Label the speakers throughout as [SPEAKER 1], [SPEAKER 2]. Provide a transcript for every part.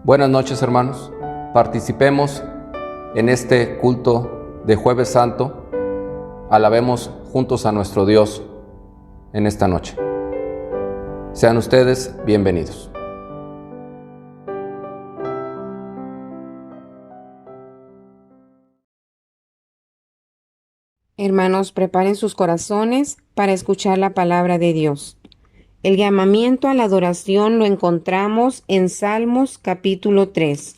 [SPEAKER 1] Buenas noches, hermanos. Participemos en este culto de Jueves Santo. Alabemos juntos a nuestro Dios en esta noche. Sean ustedes bienvenidos.
[SPEAKER 2] Hermanos, preparen sus corazones para escuchar la palabra de Dios. El llamamiento a la adoración lo encontramos en Salmos capítulo 3.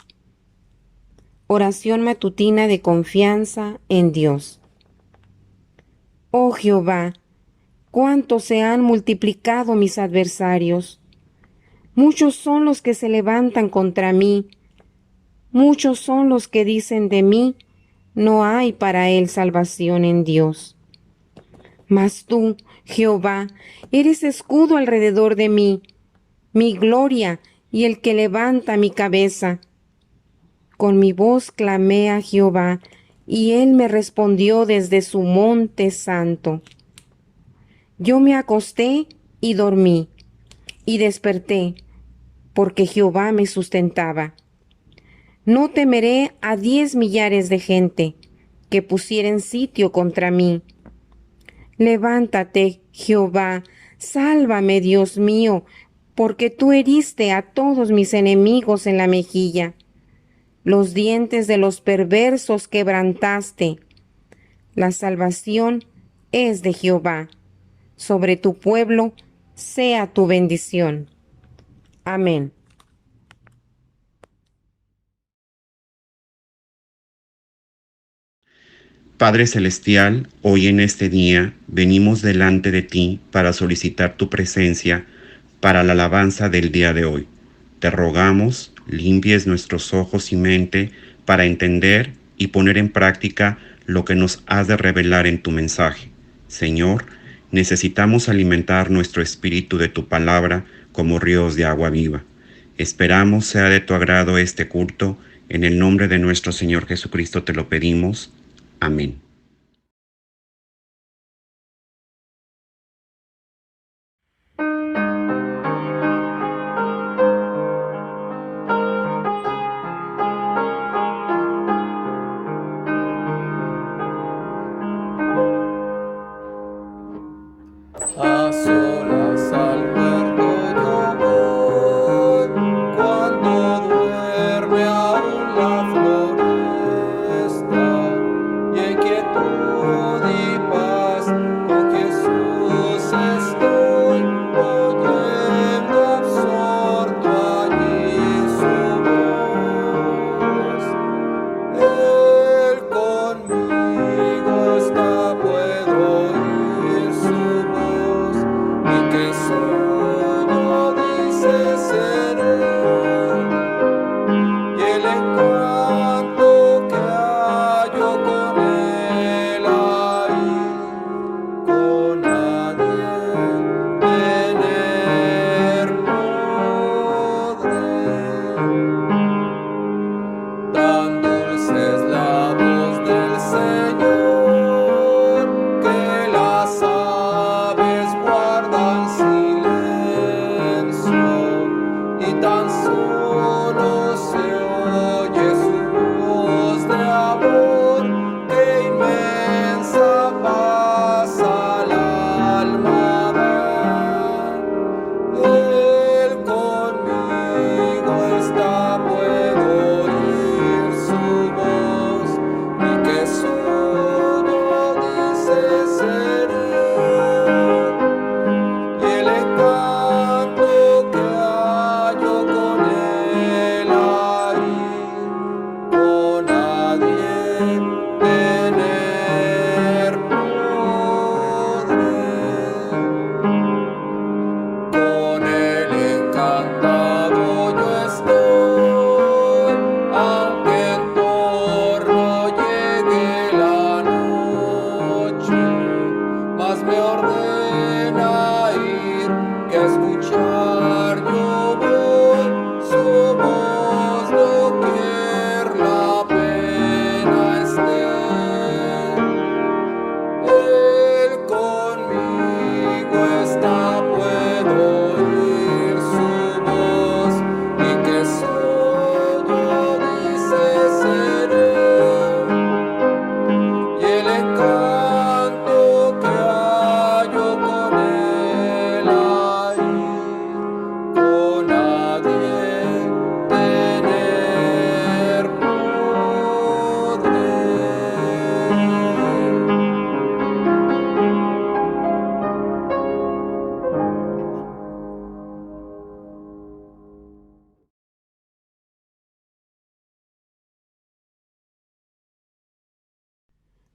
[SPEAKER 2] Oración matutina de confianza en Dios. Oh Jehová, cuánto se han multiplicado mis adversarios. Muchos son los que se levantan contra mí. Muchos son los que dicen de mí, no hay para él salvación en Dios. Mas tú, Jehová, eres escudo alrededor de mí, mi gloria y el que levanta mi cabeza. Con mi voz clamé a Jehová, y él me respondió desde su monte santo. Yo me acosté y dormí, y desperté, porque Jehová me sustentaba. No temeré a 10 millares de gente que pusieren sitio contra mí. Levántate, Jehová, sálvame, Dios mío, porque tú heriste a todos mis enemigos en la mejilla. Los dientes de los perversos quebrantaste. La salvación es de Jehová. Sobre tu pueblo sea tu bendición. Amén.
[SPEAKER 3] Padre Celestial, hoy en este día venimos delante de ti para solicitar tu presencia para la alabanza del día de hoy. Te rogamos, limpies nuestros ojos y mente para entender y poner en práctica lo que nos has de revelar en tu mensaje. Señor, necesitamos alimentar nuestro espíritu de tu palabra como ríos de agua viva. Esperamos sea de tu agrado este culto. En el nombre de nuestro Señor Jesucristo te lo pedimos. Amén.
[SPEAKER 1] A solas al huerto yo voy, cuando duerme aún la floresta, y en quietud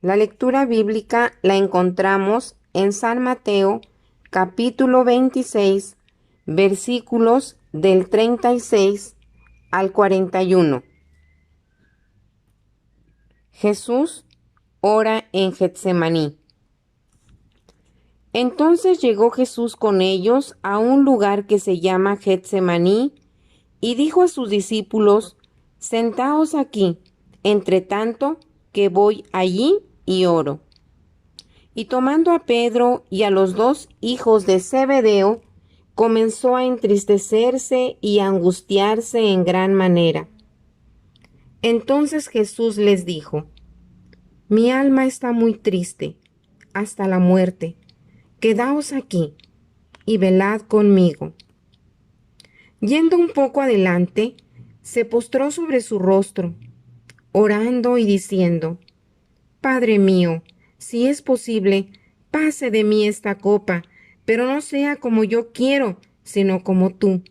[SPEAKER 2] La lectura bíblica la encontramos en San Mateo, capítulo 26, versículos del 36 al 41. Jesús ora en Getsemaní. Entonces llegó Jesús con ellos a un lugar que se llama Getsemaní y dijo a sus discípulos: Sentaos aquí, entre tanto que voy allí y oro. Y tomando a Pedro y a los dos hijos de Zebedeo, comenzó a entristecerse y a angustiarse en gran manera. Entonces Jesús les dijo: Mi alma está muy triste, hasta la muerte. Quedaos aquí y velad conmigo. Yendo un poco adelante, se postró sobre su rostro, orando y diciendo: Padre mío, si es posible, pase de mí esta copa, pero no sea como yo quiero, sino como tú.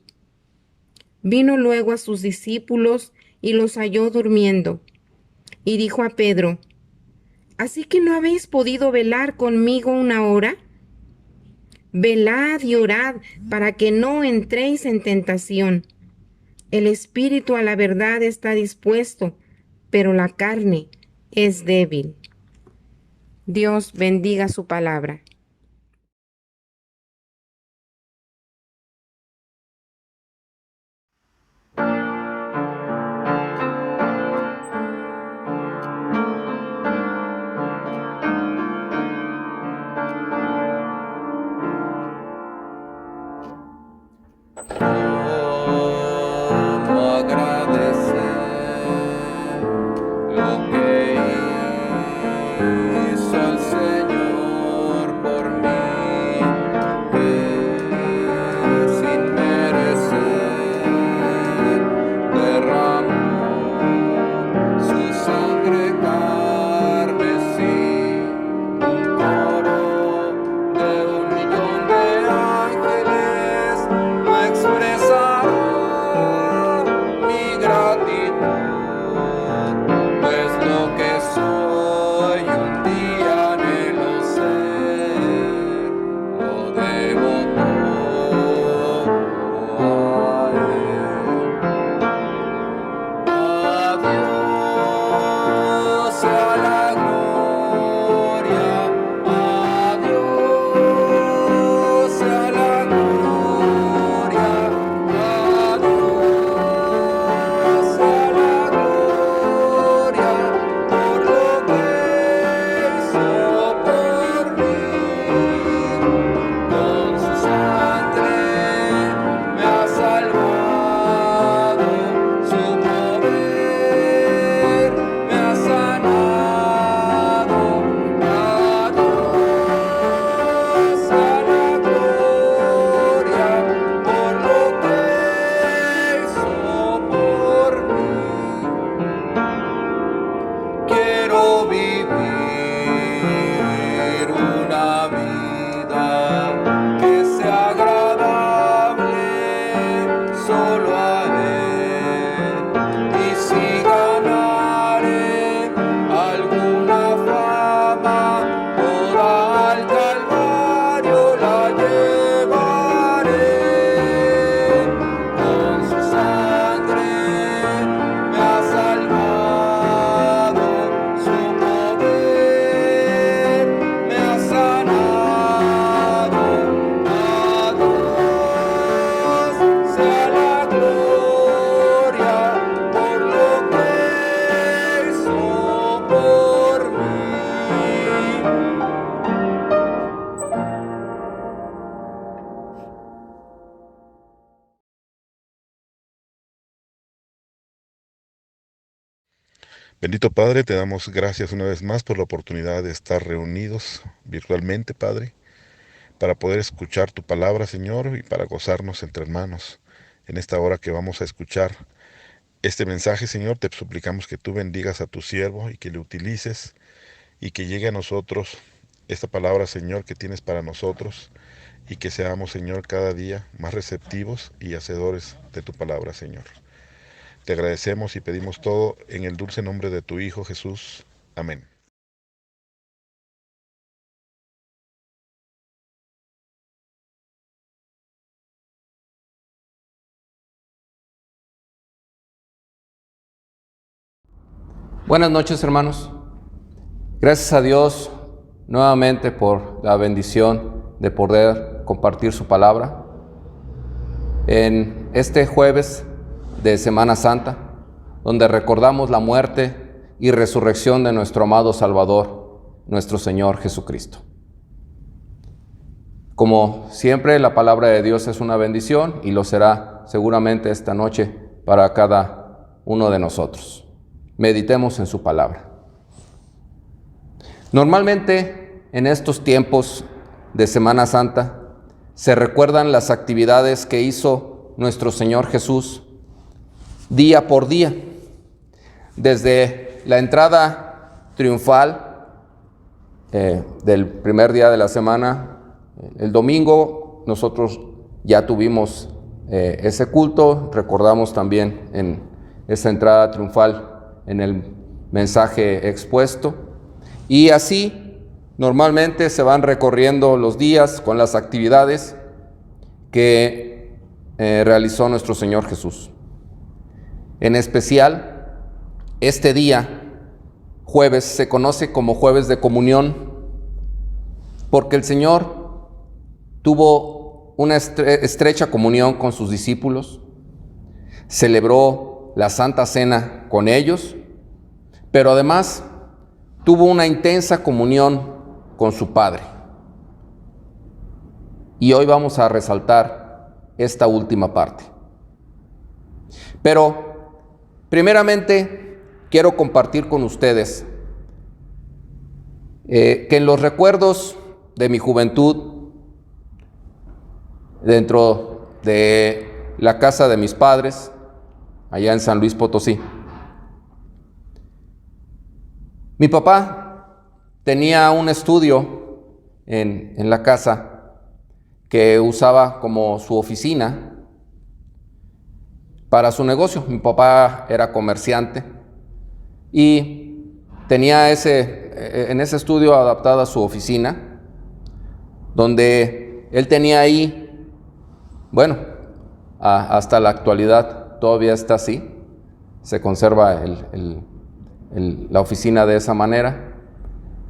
[SPEAKER 2] Vino luego a sus discípulos y los halló durmiendo, y dijo a Pedro: ¿Así que no habéis podido velar conmigo una hora? Velad y orad para que no entréis en tentación. El espíritu a la verdad está dispuesto, pero la carne es débil. Dios bendiga su palabra.
[SPEAKER 1] ¿Cómo agradecer lo que hizo el Señor por mí, que sin merecer derramó su sangre carmesí? Un coro de 1.000.000 de ángeles no expresará mi gratitud, pues lo que soy un día anhelo ser, lo debo todo a Él. A Dios sea la gloria, a Dios sea la gloria, a Dios sea la gloria por lo que hizo por mí. Con su sangre me ha salvado, su poder me ha sanado. A Dios sea la gloria por lo que hizo por mí. Quiero vivir una vida que sea agradable solo a Él, y si ganare alguna fama, toda al Calvario la llevaré. Con su sangre me ha salvado, su poder me ha sanado. A Dios sea la gloria por lo que hizo por mí.
[SPEAKER 4] Bendito Padre, te damos gracias una vez más por la oportunidad de estar reunidos virtualmente, Padre, para poder escuchar tu palabra, Señor, y para gozarnos entre hermanos. En esta hora que vamos a escuchar este mensaje, Señor, te suplicamos que tú bendigas a tu siervo y que le utilices y que llegue a nosotros esta palabra, Señor, que tienes para nosotros, y que seamos, Señor, cada día más receptivos y hacedores de tu palabra, Señor. Te agradecemos y pedimos todo en el dulce nombre de tu Hijo Jesús. Amén.
[SPEAKER 1] Buenas noches, hermanos. Gracias a Dios nuevamente por la bendición de poder compartir su palabra en este jueves de Semana Santa, donde recordamos la muerte y resurrección de nuestro amado Salvador, nuestro Señor Jesucristo. Como siempre, la palabra de Dios es una bendición y lo será seguramente esta noche para cada uno de nosotros. Meditemos en su palabra. Normalmente, en estos tiempos de Semana Santa, se recuerdan las actividades que hizo nuestro Señor Jesús día por día, desde la entrada triunfal del primer día de la semana. El domingo nosotros ya tuvimos ese culto, recordamos también en esa entrada triunfal en el mensaje expuesto, y así normalmente se van recorriendo los días con las actividades que realizó nuestro Señor Jesús. En especial, este día, jueves, se conoce como Jueves de Comunión, porque el Señor tuvo una estrecha comunión con sus discípulos, celebró la Santa Cena con ellos, pero además tuvo una intensa comunión con su Padre. Y hoy vamos a resaltar esta última parte. Pero, primeramente, quiero compartir con ustedes que en los recuerdos de mi juventud, dentro de la casa de mis padres, allá en San Luis Potosí, mi papá tenía un estudio en la casa que usaba como su oficina para su negocio. Mi papá era comerciante y tenía en ese estudio adaptada su oficina, donde él tenía ahí, bueno, hasta la actualidad todavía está así, se conserva la oficina de esa manera.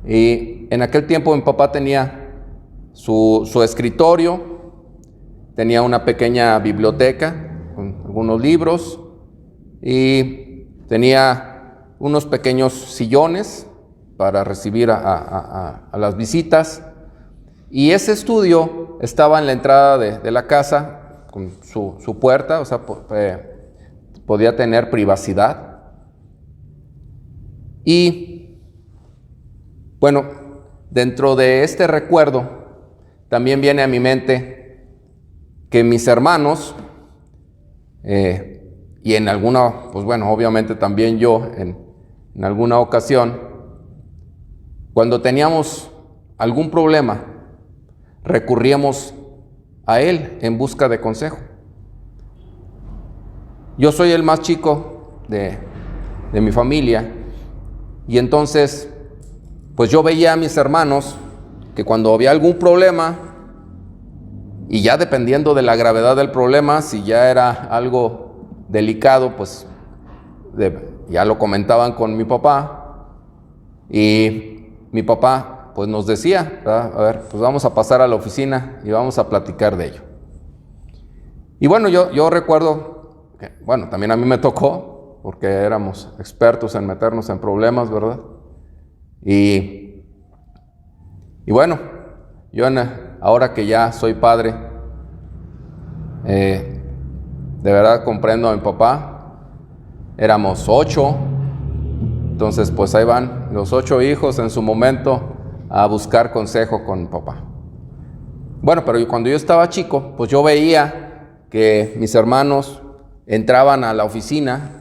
[SPEAKER 1] Y en aquel tiempo mi papá tenía su escritorio, tenía una pequeña biblioteca con algunos libros y tenía unos pequeños sillones para recibir a las visitas. Y ese estudio estaba en la entrada de la casa con su puerta, o sea, podía tener privacidad. Y bueno, dentro de este recuerdo también viene a mi mente que mis hermanos y en alguna, pues bueno, obviamente también yo en alguna ocasión, cuando teníamos algún problema, recurríamos a él en busca de consejo. Yo soy el más chico de mi familia, y entonces pues yo veía a mis hermanos que cuando había algún problema, y ya dependiendo de la gravedad del problema, si ya era algo delicado, pues ya lo comentaban con mi papá, y mi papá pues nos decía, ¿verdad? A ver, pues vamos a pasar a la oficina y vamos a platicar de ello. Y bueno, yo recuerdo que, bueno, también a mí me tocó, porque éramos expertos en meternos en problemas, ¿verdad? Y bueno, yo ahora que ya soy padre, de verdad comprendo a mi papá. Éramos 8, entonces pues ahí van los 8 hijos en su momento a buscar consejo con mi papá. Bueno, pero cuando yo estaba chico, pues yo veía que mis hermanos entraban a la oficina,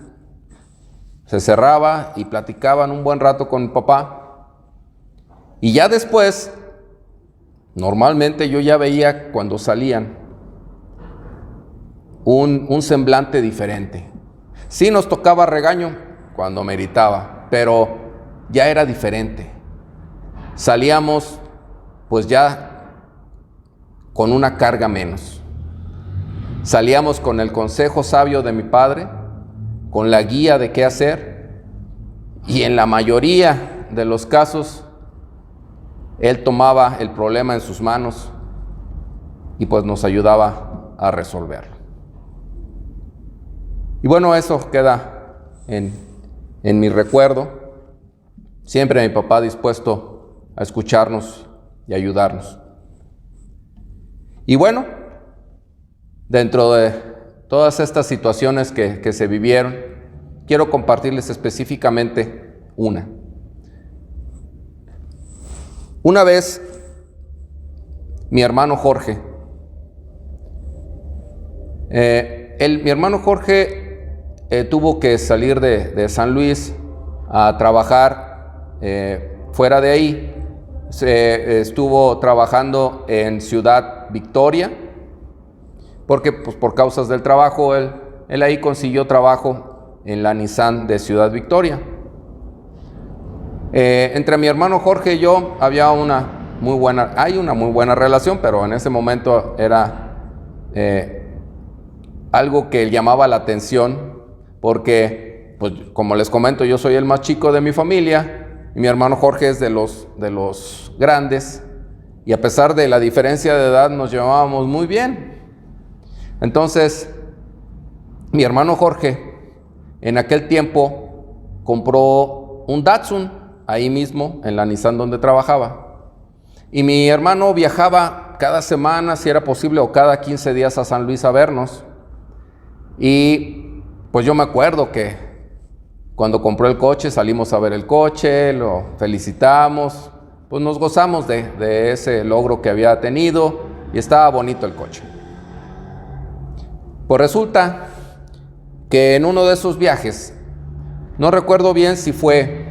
[SPEAKER 1] se cerraba y platicaban un buen rato con mi papá. Y ya después, normalmente yo ya veía cuando salían un semblante diferente. Sí nos tocaba regaño cuando meritaba, pero ya era diferente. Salíamos pues ya con una carga menos. Salíamos con el consejo sabio de mi padre, con la guía de qué hacer, Y en la mayoría de los casos, él tomaba el problema en sus manos y pues nos ayudaba a resolverlo. Y bueno, eso queda en mi recuerdo. Siempre mi papá dispuesto a escucharnos y ayudarnos. Y bueno, dentro de todas estas situaciones que se vivieron, quiero compartirles específicamente una. Una vez, mi hermano Jorge, mi hermano Jorge tuvo que salir de San Luis a trabajar fuera de ahí. Estuvo trabajando en Ciudad Victoria, porque pues, por causas del trabajo, él ahí consiguió trabajo en la Nissan de Ciudad Victoria. Entre mi hermano Jorge y yo hay una muy buena relación, pero en ese momento era algo que llamaba la atención, porque, pues, como les comento, yo soy el más chico de mi familia, y mi hermano Jorge es de los grandes, y a pesar de la diferencia de edad nos llevábamos muy bien. Entonces, mi hermano Jorge, en aquel tiempo, compró un Datsun, ahí mismo, en la Nissan donde trabajaba. Y mi hermano viajaba cada semana, si era posible, o cada 15 días a San Luis a vernos. Y pues yo me acuerdo que cuando compró el coche, salimos a ver el coche, lo felicitamos, pues nos gozamos de ese logro que había tenido y estaba bonito el coche. Pues resulta que en uno de esos viajes, no recuerdo bien si fue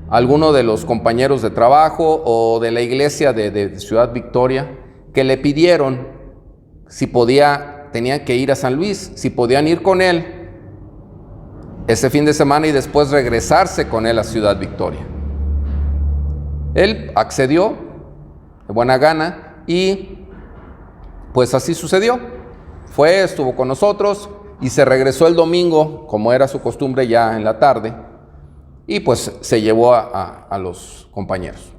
[SPEAKER 1] alguno de los compañeros de trabajo o de la iglesia de Ciudad Victoria, que le pidieron si tenían que ir a San Luis, si podían ir con él ese fin de semana y después regresarse con él a Ciudad Victoria. Él accedió de buena gana y pues así sucedió. Estuvo con nosotros y se regresó el domingo, como era su costumbre, ya en la tarde, y pues se llevó a los compañeros.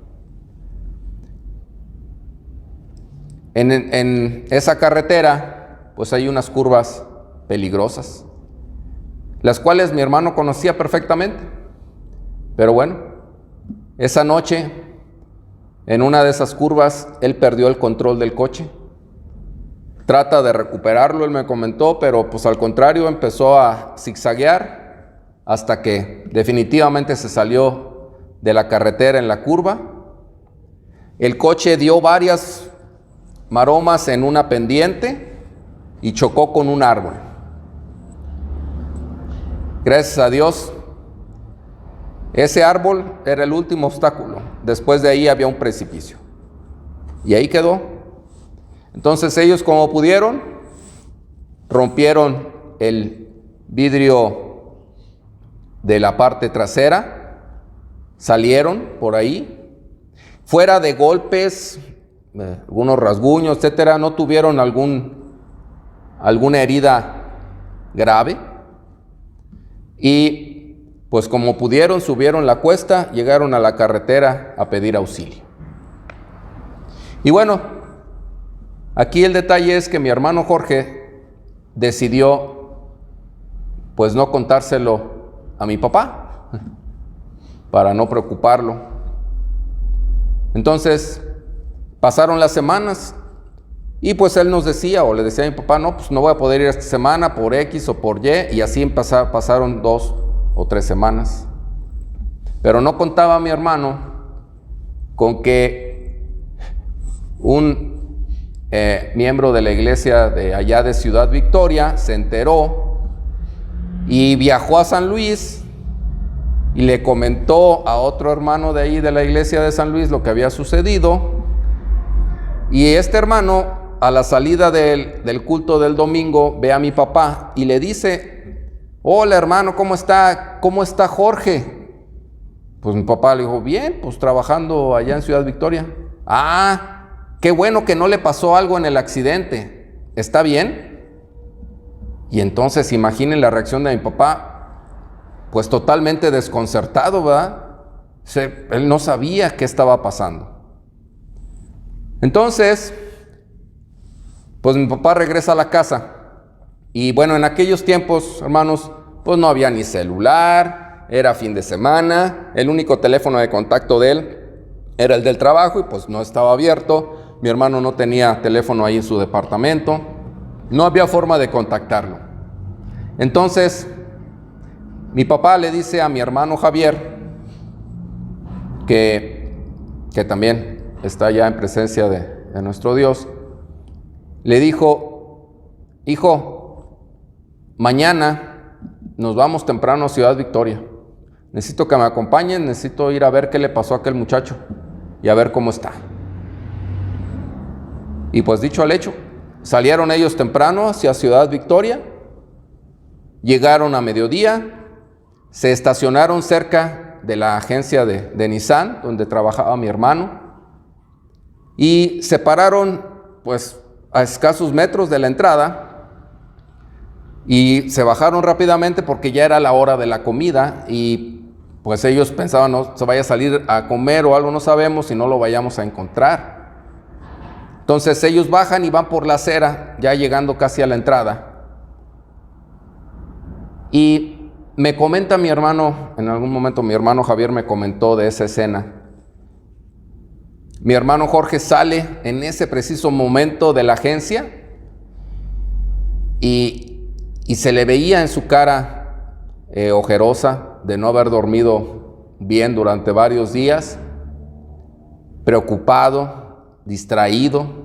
[SPEAKER 1] En esa carretera pues hay unas curvas peligrosas, las cuales mi hermano conocía perfectamente. Pero bueno, esa noche, en una de esas curvas, él perdió el control del coche. Trata de recuperarlo, él me comentó, pero pues al contrario, empezó a zigzaguear hasta que definitivamente se salió de la carretera en la curva. El coche dio varias maromas en una pendiente y chocó con un árbol. Gracias a Dios, ese árbol era el último obstáculo. Después de ahí había un precipicio. Y ahí quedó. Entonces ellos, como pudieron, rompieron el vidrio de la parte trasera, salieron por ahí, fuera de golpes, algunos rasguños, etcétera, no tuvieron alguna herida grave. Y pues como pudieron, subieron la cuesta, llegaron a la carretera a pedir auxilio. Y bueno, aquí el detalle es que mi hermano Jorge decidió pues no contárselo a mi papá para no preocuparlo. Entonces pasaron las semanas y pues él nos decía, o le decía a mi papá, no, pues no voy a poder ir esta semana por X o por Y, y así pasaron 2 o 3 semanas. Pero no contaba mi hermano con que un miembro de la iglesia de allá de Ciudad Victoria se enteró y viajó a San Luis y le comentó a otro hermano de ahí de la iglesia de San Luis lo que había sucedido. Y este hermano, a la salida del culto del domingo, ve a mi papá y le dice: hola hermano, ¿cómo está? ¿Cómo está Jorge? Pues mi papá le dijo: bien, pues trabajando allá en Ciudad Victoria. Ah, qué bueno que no le pasó algo en el accidente. ¿Está bien? Y entonces imaginen la reacción de mi papá. pues totalmente desconcertado, ¿verdad? Él no sabía qué estaba pasando. Entonces, pues mi papá regresa a la casa. Y bueno, en aquellos tiempos, hermanos, pues no había ni celular, era fin de semana, el único teléfono de contacto de él era el del trabajo y pues no estaba abierto. Mi hermano no tenía teléfono ahí en su departamento, no había forma de contactarlo. Entonces, mi papá le dice a mi hermano Javier, que también está ya en presencia de nuestro Dios, le dijo: hijo, mañana nos vamos temprano a Ciudad Victoria. Necesito que me acompañen, necesito ir a ver qué le pasó a aquel muchacho y a ver cómo está. Y pues dicho al hecho, salieron ellos temprano hacia Ciudad Victoria, llegaron a mediodía, se estacionaron cerca de la agencia de Nissan, donde trabajaba mi hermano, y se pararon pues a escasos metros de la entrada y se bajaron rápidamente porque ya era la hora de la comida y pues ellos pensaban: no se vaya a salir a comer o algo, no sabemos si no lo vayamos a encontrar. Entonces ellos bajan y van por la acera, ya llegando casi a la entrada. Y me comenta mi hermano, en algún momento mi hermano Javier me comentó de esa escena. Mi hermano Jorge sale en ese preciso momento de la agencia y se le veía en su cara ojerosa de no haber dormido bien durante varios días, preocupado, distraído.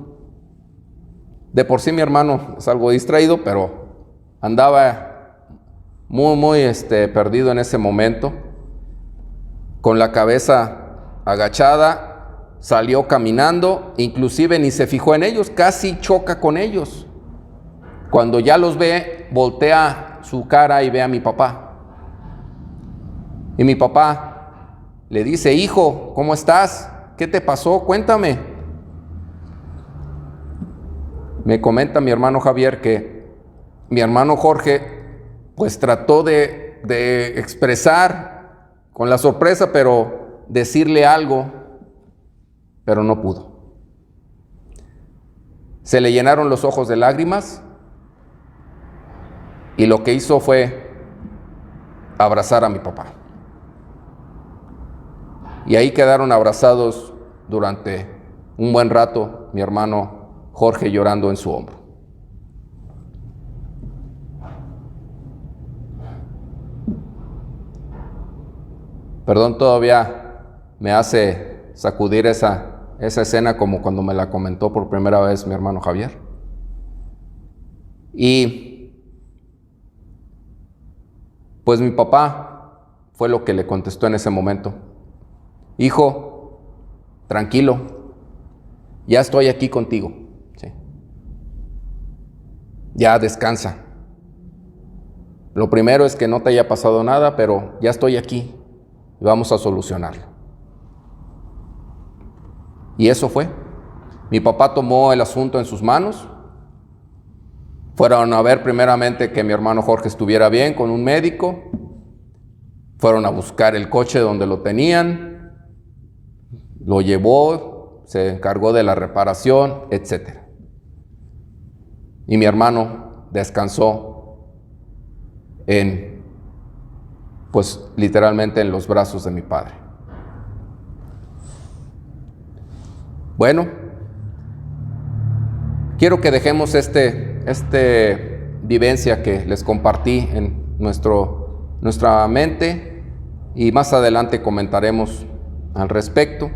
[SPEAKER 1] De por sí mi hermano es algo distraído, pero andaba muy perdido en ese momento, con la cabeza agachada. Salió caminando, inclusive ni se fijó en ellos, casi choca con ellos. Cuando ya los ve, voltea su cara y ve a mi papá. Y mi papá le dice: hijo, ¿cómo estás? ¿Qué te pasó? Cuéntame. Me comenta mi hermano Javier que mi hermano Jorge pues trató de expresar con la sorpresa, pero decirle algo, pero no pudo. Se le llenaron los ojos de lágrimas y lo que hizo fue abrazar a mi papá. Y ahí quedaron abrazados durante un buen rato, mi hermano Jorge llorando en su hombro. Perdón, todavía me hace sacudir esa escena como cuando me la comentó por primera vez mi hermano Javier. Y pues mi papá fue lo que le contestó en ese momento: hijo, tranquilo, ya estoy aquí contigo, ¿sí? Ya descansa. Lo primero es que no te haya pasado nada, pero ya estoy aquí y vamos a solucionarlo. Y eso fue. Mi papá tomó el asunto en sus manos. Fueron a ver primeramente que mi hermano Jorge estuviera bien con un médico. Fueron a buscar el coche donde lo tenían. Lo llevó, se encargó de la reparación, etc. Y mi hermano descansó pues literalmente en los brazos de mi padre. Bueno, quiero que dejemos vivencia que les compartí en nuestra mente y más adelante comentaremos al respecto.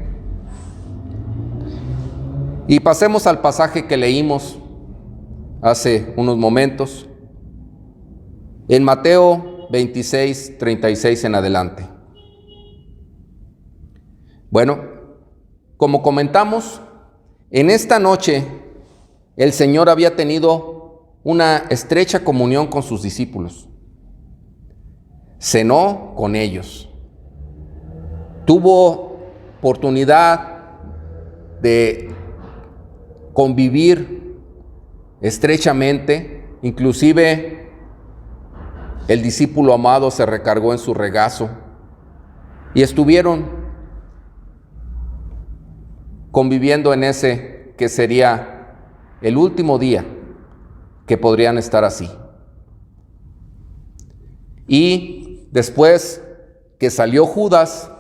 [SPEAKER 1] Y pasemos al pasaje que leímos hace unos momentos, en Mateo 26, 36 en adelante. Bueno, como comentamos, en esta noche el Señor había tenido una estrecha comunión con sus discípulos. Cenó con ellos. Tuvo oportunidad de convivir estrechamente, inclusive el discípulo amado se recargó en su regazo y estuvieron conviviendo en ese que sería el último día que podrían estar así. Y después que salió Judas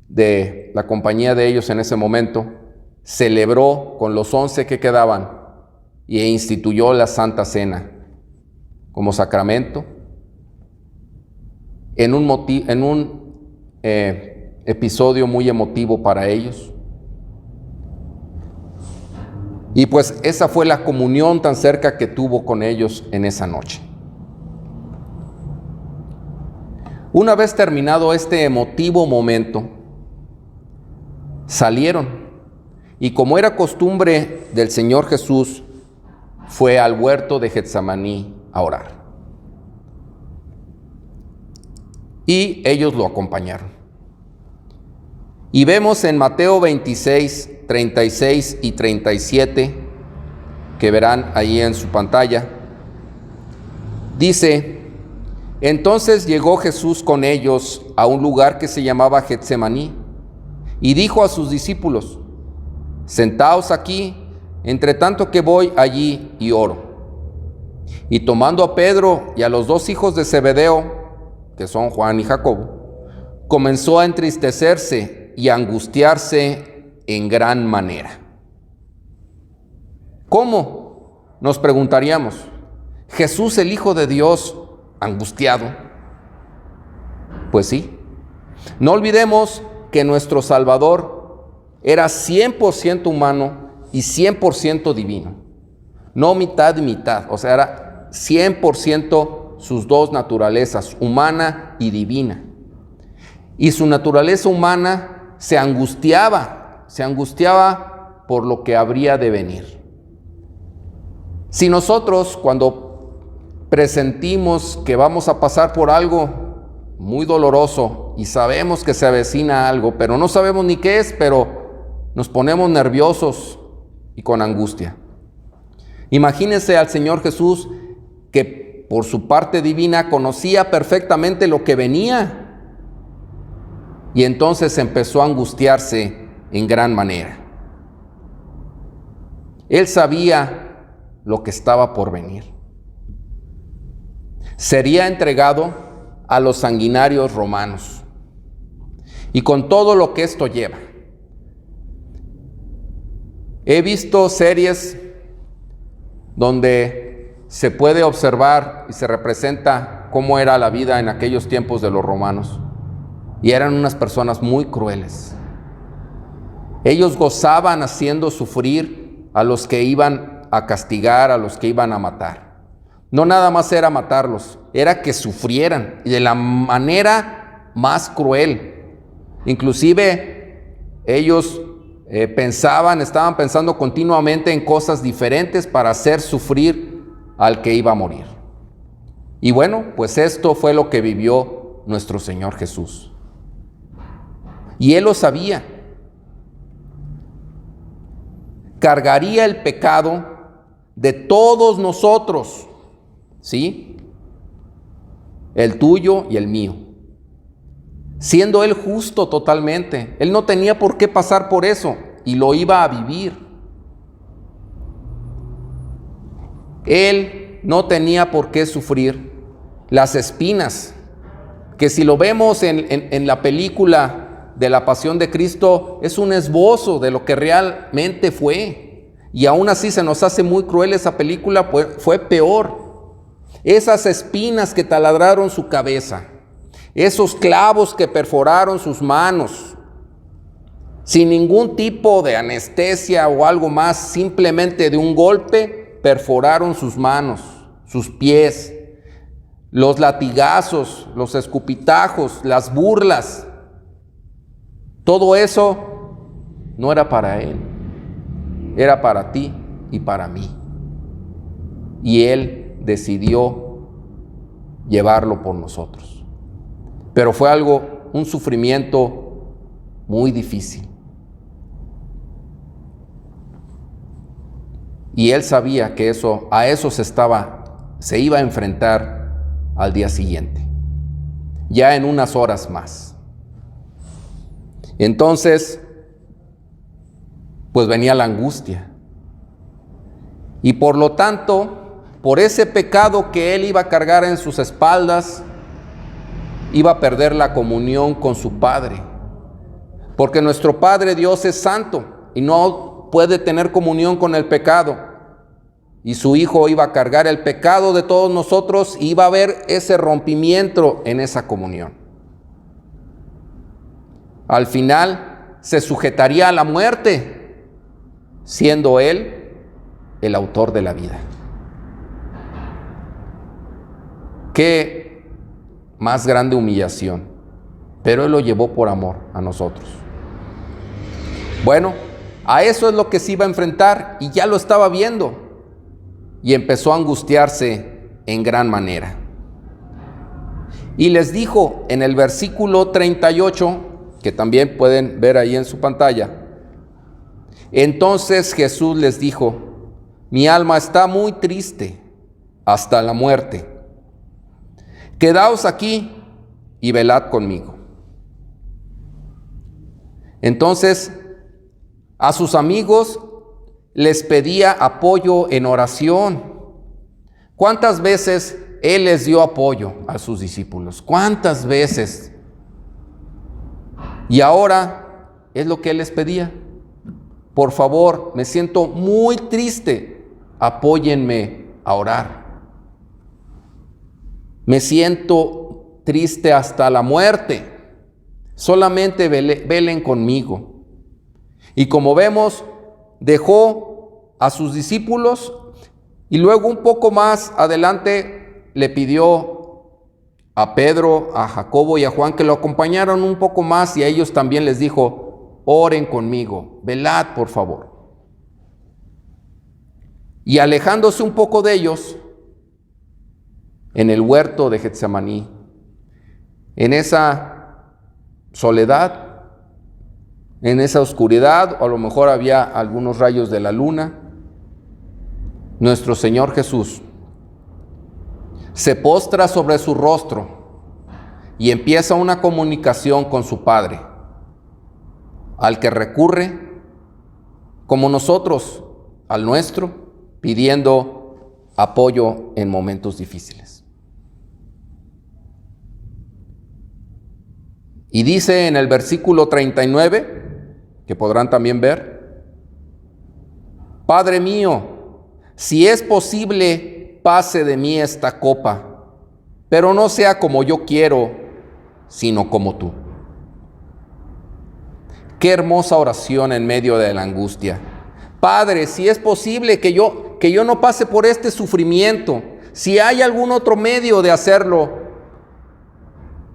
[SPEAKER 1] de la compañía de ellos en ese momento, celebró con los 11 que quedaban e instituyó la Santa Cena como sacramento en un episodio muy emotivo para ellos. Y pues esa fue la comunión tan cerca que tuvo con ellos en esa noche. Una vez terminado este emotivo momento, salieron y, como era costumbre del Señor Jesús, fue al huerto de Getsemaní a orar. Y ellos lo acompañaron. Y vemos en Mateo 26, 36 y 37, que verán ahí en su pantalla, dice: entonces llegó Jesús con ellos a un lugar que se llamaba Getsemaní, y dijo a sus discípulos: sentaos aquí, entre tanto que voy allí y oro. Y tomando a Pedro y a los 2 hijos de Zebedeo, que son Juan y Jacobo, comenzó a entristecerse y a angustiarse en gran manera. ¿Cómo?, nos preguntaríamos. ¿Jesús, el Hijo de Dios, angustiado? Pues sí. No olvidemos que nuestro Salvador era 100% humano y 100% divino. No mitad y mitad, o sea, era 100% sus dos naturalezas, humana y divina. Y su naturaleza humana se angustiaba por lo que habría de venir. Si nosotros, cuando presentimos que vamos a pasar por algo muy doloroso y sabemos que se avecina algo, pero no sabemos ni qué es, pero nos ponemos nerviosos y con angustia. Imagínense al Señor Jesús, que por su parte divina conocía perfectamente lo que venía, y entonces empezó a angustiarse en gran manera. Él sabía lo que estaba por venir. Sería entregado a los sanguinarios romanos, y con todo lo que esto lleva. He visto series donde se puede observar y se representa cómo era la vida en aquellos tiempos de los romanos, y eran unas personas muy crueles. Ellos gozaban haciendo sufrir a los que iban a castigar, a los que iban a matar. No nada más era matarlos, era que sufrieran, y de la manera más cruel. Inclusive ellos estaban pensando continuamente en cosas diferentes para hacer sufrir al que iba a morir. Y bueno, pues esto fue lo que vivió nuestro Señor Jesús. Y Él lo sabía. Cargaría el pecado de todos nosotros, ¿sí? El tuyo y el mío. Siendo Él justo totalmente, Él no tenía por qué pasar por eso, y lo iba a vivir. Él no tenía por qué sufrir las espinas, que si lo vemos en la película de la Pasión de Cristo, es un esbozo de lo que realmente fue. Y aún así se nos hace muy cruel esa película, pues fue peor. Esas espinas que taladraron su cabeza, esos clavos que perforaron sus manos, sin ningún tipo de anestesia o algo más, simplemente de un golpe perforaron sus manos, sus pies, los latigazos, los escupitajos, las burlas. Todo eso no era para Él, era para ti y para mí. Y Él decidió llevarlo por nosotros. Pero fue un sufrimiento muy difícil. Y Él sabía que se iba a enfrentar al día siguiente, ya en unas horas más. Entonces, pues venía la angustia. Y por lo tanto, por ese pecado que él iba a cargar en sus espaldas, iba a perder la comunión con su Padre. Porque nuestro Padre Dios es santo y no puede tener comunión con el pecado. Y su Hijo iba a cargar el pecado de todos nosotros y iba a haber ese rompimiento en esa comunión. Al final se sujetaría a la muerte, siendo Él el autor de la vida. Qué más grande humillación, pero Él lo llevó por amor a nosotros. Bueno, a eso es lo que se iba a enfrentar y ya lo estaba viendo. Y empezó a angustiarse en gran manera. Y les dijo en el versículo 38, que también pueden ver ahí en su pantalla: entonces Jesús les dijo: mi alma está muy triste hasta la muerte. Quedaos aquí y velad conmigo. Entonces a sus amigos les pedía apoyo en oración. ¿Cuántas veces Él les dio apoyo a sus discípulos? ¿Cuántas veces? Y ahora es lo que Él les pedía. Por favor, me siento muy triste, apóyenme a orar. Me siento triste hasta la muerte, solamente velen conmigo. Y como vemos, dejó a sus discípulos y luego un poco más adelante le pidió a Pedro, a Jacobo y a Juan que lo acompañaran un poco más, y a ellos también les dijo: oren conmigo, velad por favor. Y alejándose un poco de ellos, en el huerto de Getsemaní, en esa soledad, en esa oscuridad, o a lo mejor había algunos rayos de la luna, nuestro Señor Jesús se postra sobre su rostro y empieza una comunicación con su Padre, al que recurre, como nosotros, al nuestro, pidiendo apoyo en momentos difíciles. Y dice en el versículo 39, que podrán también ver: Padre mío, si es posible, pase de mí esta copa, pero no sea como yo quiero, sino como tú. Qué hermosa oración en medio de la angustia. Padre, si es posible que yo no pase por este sufrimiento, si hay algún otro medio de hacerlo,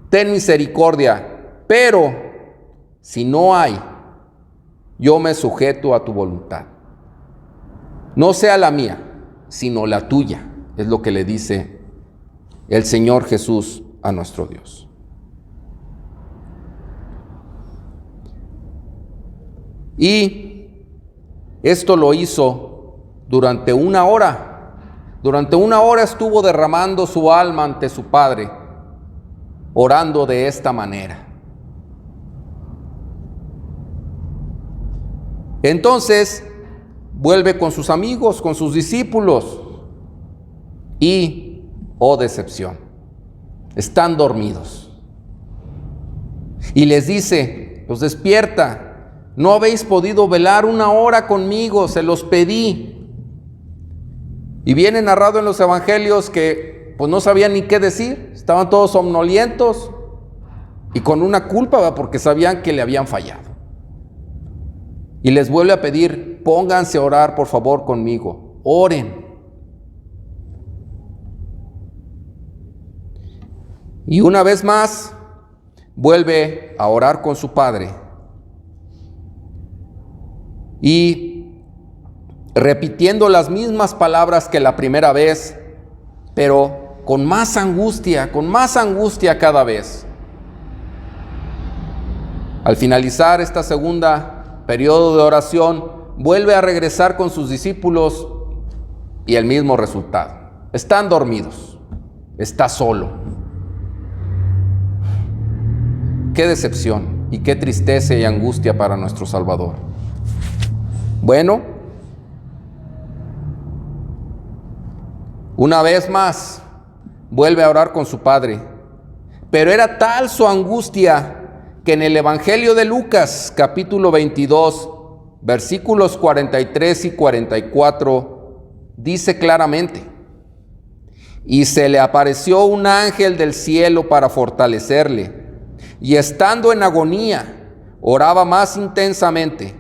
[SPEAKER 1] ten misericordia, pero si no hay, yo me sujeto a tu voluntad. No sea la mía, sino la tuya, es lo que le dice el Señor Jesús a nuestro Dios. Y esto lo hizo durante una hora. Durante una hora estuvo derramando su alma ante su Padre, orando de esta manera. Entonces vuelve con sus amigos, con sus discípulos, y, oh decepción, están dormidos. Y les dice: los despierta, no habéis podido velar una hora conmigo, se los pedí. Y viene narrado en los evangelios que pues no sabían ni qué decir, estaban todos somnolientos y con una culpa, porque sabían que le habían fallado. Y les vuelve a pedir: pónganse a orar por favor conmigo, oren. Y una vez más vuelve a orar con su Padre, y repitiendo las mismas palabras que la primera vez, pero con más angustia cada vez. Al finalizar esta segunda periodo de oración, vuelve a regresar con sus discípulos y el mismo resultado. Están dormidos, está solo. Qué decepción y qué tristeza y angustia para nuestro Salvador. Bueno, una vez más vuelve a orar con su padre, pero era tal su angustia que en el Evangelio de Lucas, capítulo 22, versículos 43 y 44, dice claramente: y se le apareció un ángel del cielo para fortalecerle, y estando en agonía, oraba más intensamente,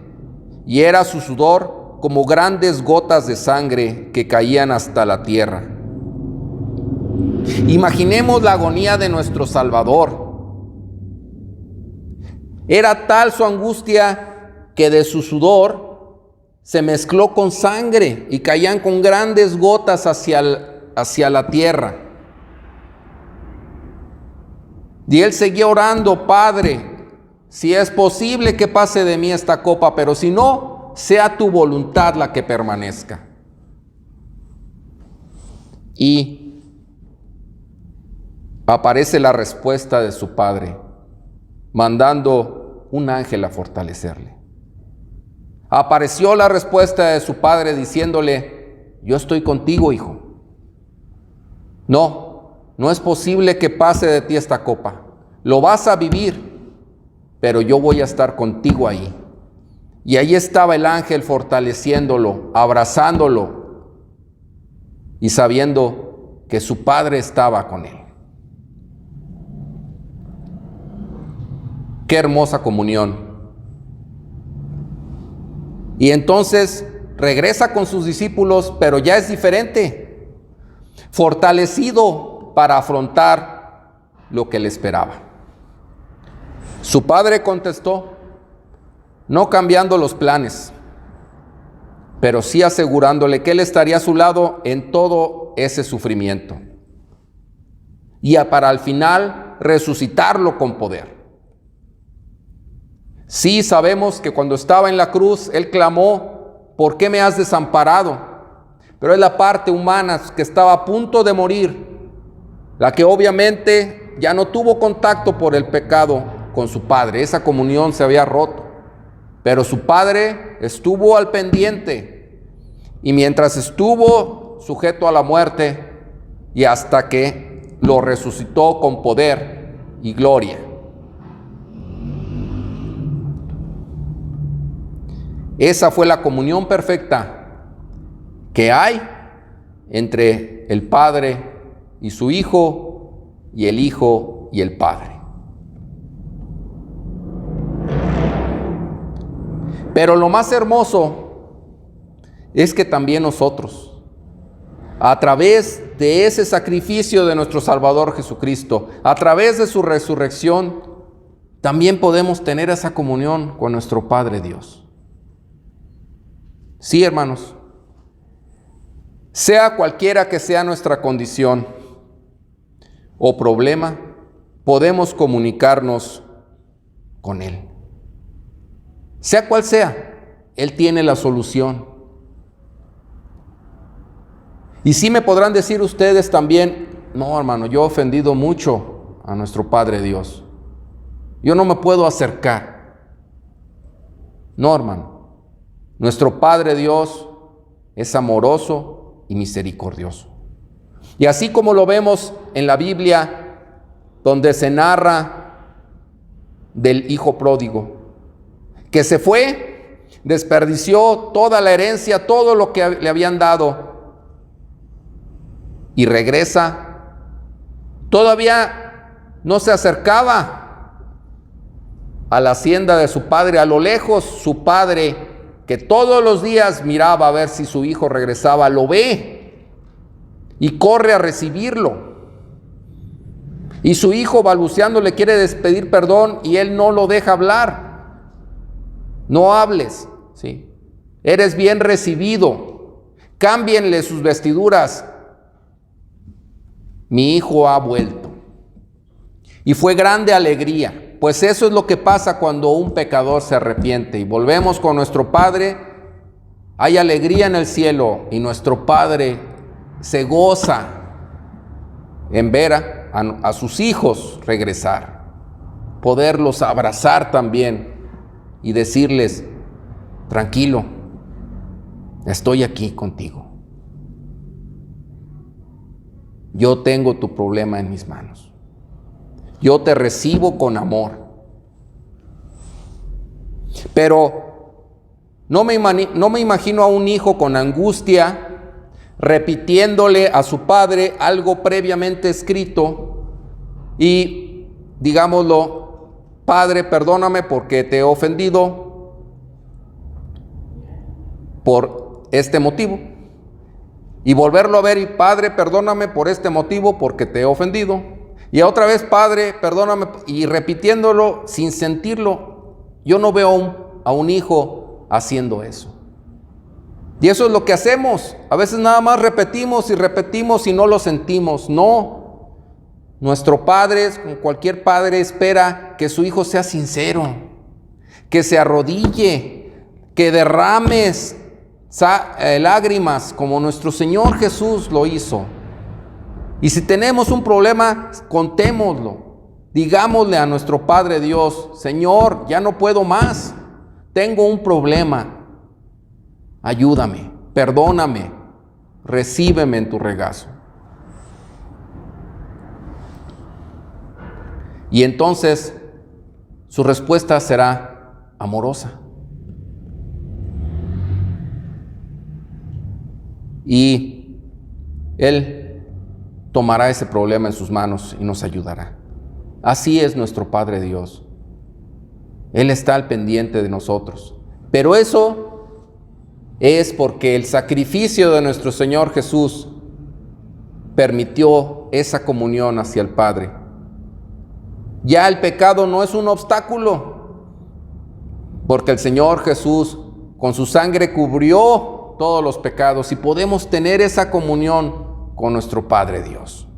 [SPEAKER 1] y era su sudor como grandes gotas de sangre que caían hasta la tierra. Imaginemos la agonía de nuestro Salvador. Era tal su angustia que de su sudor se mezcló con sangre y caían con grandes gotas hacia la tierra. Y él seguía orando: Padre, si es posible que pase de mí esta copa, pero si no, sea tu voluntad la que permanezca. Y aparece la respuesta de su padre, mandando un ángel a fortalecerle. Apareció la respuesta de su padre diciéndole: yo estoy contigo, hijo. No es posible que pase de ti esta copa. Lo vas a vivir, pero yo voy a estar contigo ahí. Y ahí estaba el ángel fortaleciéndolo, abrazándolo y sabiendo que su padre estaba con él. Qué hermosa comunión. Y entonces regresa con sus discípulos, pero ya es diferente, fortalecido para afrontar lo que le esperaba. Su padre contestó, no cambiando los planes, pero sí asegurándole que él estaría a su lado en todo ese sufrimiento y para al final resucitarlo con poder. Sí, sabemos que cuando estaba en la cruz, él clamó: ¿por qué me has desamparado? Pero es la parte humana que estaba a punto de morir, la que obviamente ya no tuvo contacto por el pecado con su padre. Esa comunión se había roto, pero su padre estuvo al pendiente, y mientras estuvo sujeto a la muerte, y hasta que lo resucitó con poder y gloria. Esa fue la comunión perfecta que hay entre el Padre y su Hijo, y el Hijo y el Padre. Pero lo más hermoso es que también nosotros, a través de ese sacrificio de nuestro Salvador Jesucristo, a través de su resurrección, también podemos tener esa comunión con nuestro Padre Dios. Sí, hermanos, sea cualquiera que sea nuestra condición o problema, podemos comunicarnos con Él. Sea cual sea, Él tiene la solución. Y sí me podrán decir ustedes también: no, hermano, yo he ofendido mucho a nuestro Padre Dios. Yo no me puedo acercar. No, hermano. Nuestro Padre Dios es amoroso y misericordioso. Y así como lo vemos en la Biblia, donde se narra del hijo pródigo, que se fue, desperdició toda la herencia, todo lo que le habían dado, y regresa, todavía no se acercaba a la hacienda de su padre. A lo lejos, su padre, que todos los días miraba a ver si su hijo regresaba, lo ve y corre a recibirlo. Y su hijo, balbuceando, le quiere pedir perdón y él no lo deja hablar. No hables, ¿sí? Eres bien recibido. Cámbienle sus vestiduras. Mi hijo ha vuelto. Y fue grande alegría. Pues eso es lo que pasa cuando un pecador se arrepiente y volvemos con nuestro Padre. Hay alegría en el cielo y nuestro Padre se goza en ver a sus hijos regresar. poderlos abrazar también y decirles, tranquilo, estoy aquí contigo. Yo tengo tu problema en mis manos. Yo te recibo con amor. Pero no me imagino a un hijo con angustia repitiéndole a su padre algo previamente escrito y, digámoslo, Padre, perdóname porque te he ofendido por este motivo. Y volverlo a ver y, Padre, perdóname por este motivo porque te he ofendido. Y otra vez, Padre, perdóname, y repitiéndolo sin sentirlo. Yo no veo a un hijo haciendo eso. Y eso es lo que hacemos. A veces nada más repetimos y no lo sentimos. No. Nuestro Padre, como cualquier padre, espera que su hijo sea sincero, que se arrodille, que derrames lágrimas como nuestro Señor Jesús lo hizo. Y si tenemos un problema, contémoslo. Digámosle a nuestro Padre Dios, Señor, ya no puedo más. Tengo un problema. Ayúdame, perdóname, recíbeme en tu regazo. Y entonces su respuesta será amorosa. Y Él tomará ese problema en sus manos y nos ayudará. Así es nuestro Padre Dios. Él está al pendiente de nosotros. Pero eso es porque el sacrificio de nuestro Señor Jesús permitió esa comunión hacia el Padre. Ya el pecado no es un obstáculo, porque el Señor Jesús con su sangre cubrió todos los pecados y podemos tener esa comunión con nuestro Padre Dios.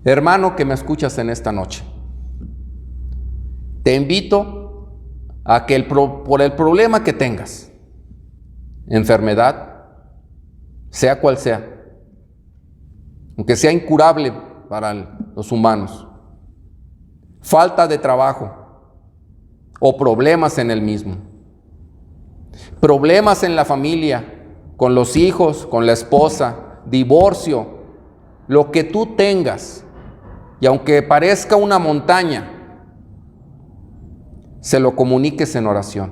[SPEAKER 1] Hermano que me escuchas en esta noche, te invito a que por el problema que tengas, enfermedad, sea cual sea, aunque sea incurable para los humanos, falta de trabajo o problemas en el mismo, problemas en la familia, con los hijos, con la esposa, divorcio, lo que tú tengas, y aunque parezca una montaña, se lo comuniques en oración.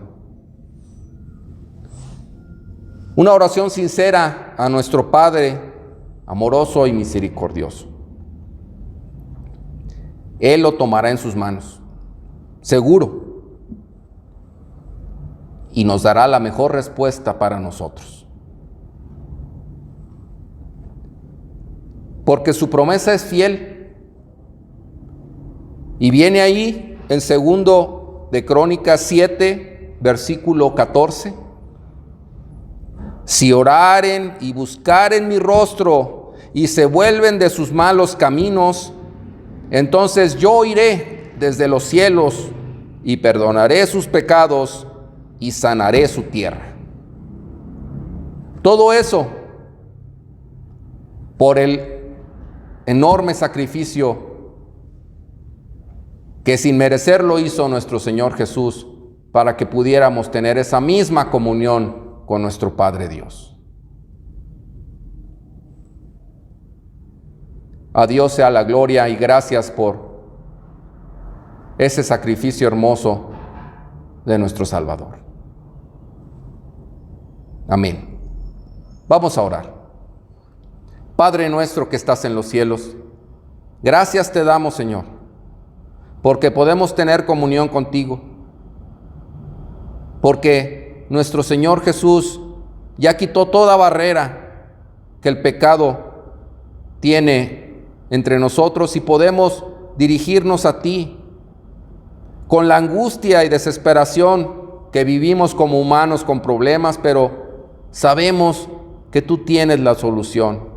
[SPEAKER 1] Una oración sincera a nuestro Padre amoroso y misericordioso. Él lo tomará en sus manos, seguro, y nos dará la mejor respuesta para nosotros. Porque su promesa es fiel. Y viene ahí en 2 de Crónicas 7, versículo 14. Si oraren y buscaren mi rostro y se vuelven de sus malos caminos, entonces yo iré desde los cielos y perdonaré sus pecados y sanaré su tierra. Todo eso por el enorme sacrificio que sin merecerlo hizo nuestro Señor Jesús para que pudiéramos tener esa misma comunión con nuestro Padre Dios. A Dios sea la gloria y gracias por ese sacrificio hermoso de nuestro Salvador. Amén. Vamos a orar. Padre nuestro que estás en los cielos, gracias te damos, Señor, porque podemos tener comunión contigo, porque nuestro Señor Jesús ya quitó toda barrera que el pecado tiene entre nosotros y podemos dirigirnos a ti con la angustia y desesperación que vivimos como humanos con problemas, pero sabemos que tú tienes la solución,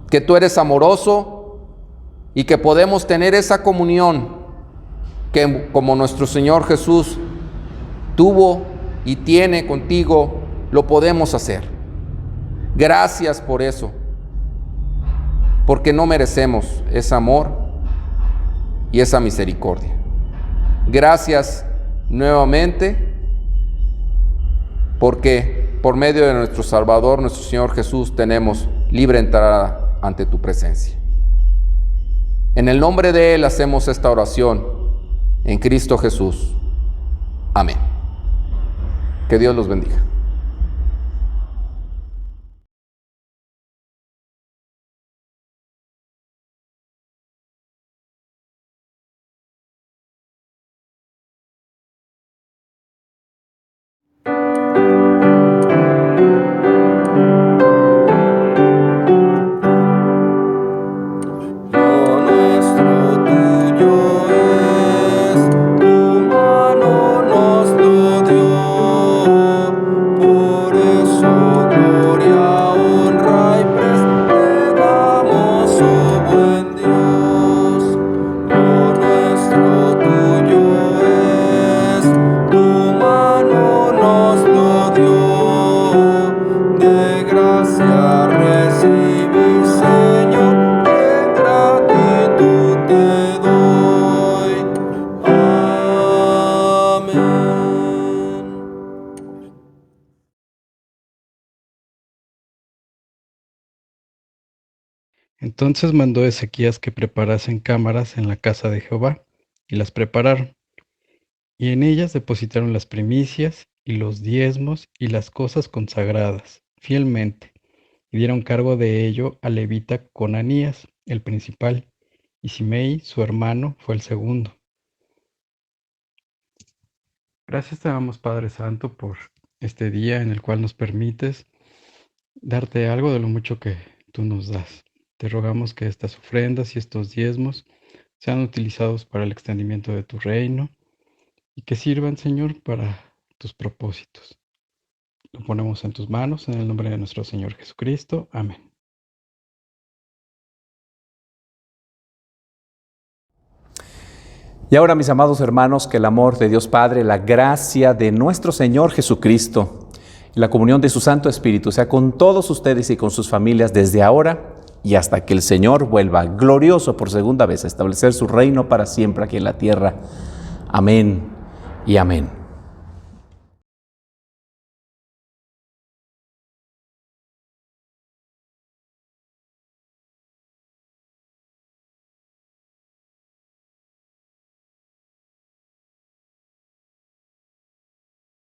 [SPEAKER 1] que tú eres amoroso y que podemos tener esa comunión que como nuestro Señor Jesús tuvo y tiene contigo, lo podemos hacer. Gracias por eso. porque no merecemos ese amor y esa misericordia. Gracias nuevamente, porque por medio de nuestro Salvador, nuestro Señor Jesús, tenemos libre entrada ante tu presencia. En el nombre de Él hacemos esta oración, en Cristo Jesús. Amén. Que Dios los bendiga.
[SPEAKER 5] Entonces mandó Ezequías que preparasen cámaras en la casa de Jehová, y las prepararon. Y en ellas depositaron las primicias, y los diezmos, y las cosas consagradas, fielmente, y dieron cargo de ello al levita Conanías, el principal, y Simei, su hermano, fue el segundo. Gracias te damos, Padre Santo, por este día en el cual nos permites darte algo de lo mucho que tú nos das. Te rogamos que estas ofrendas y estos diezmos sean utilizados para el extendimiento de tu reino y que sirvan, Señor, para tus propósitos. Lo ponemos en tus manos, en el nombre de nuestro Señor Jesucristo. Amén.
[SPEAKER 6] Y ahora, mis amados hermanos, que el amor de Dios Padre, la gracia de nuestro Señor Jesucristo y la comunión de su Santo Espíritu sea con todos ustedes y con sus familias desde ahora y hasta que el Señor vuelva glorioso por segunda vez a establecer su reino para siempre aquí en la tierra. Amén y amén.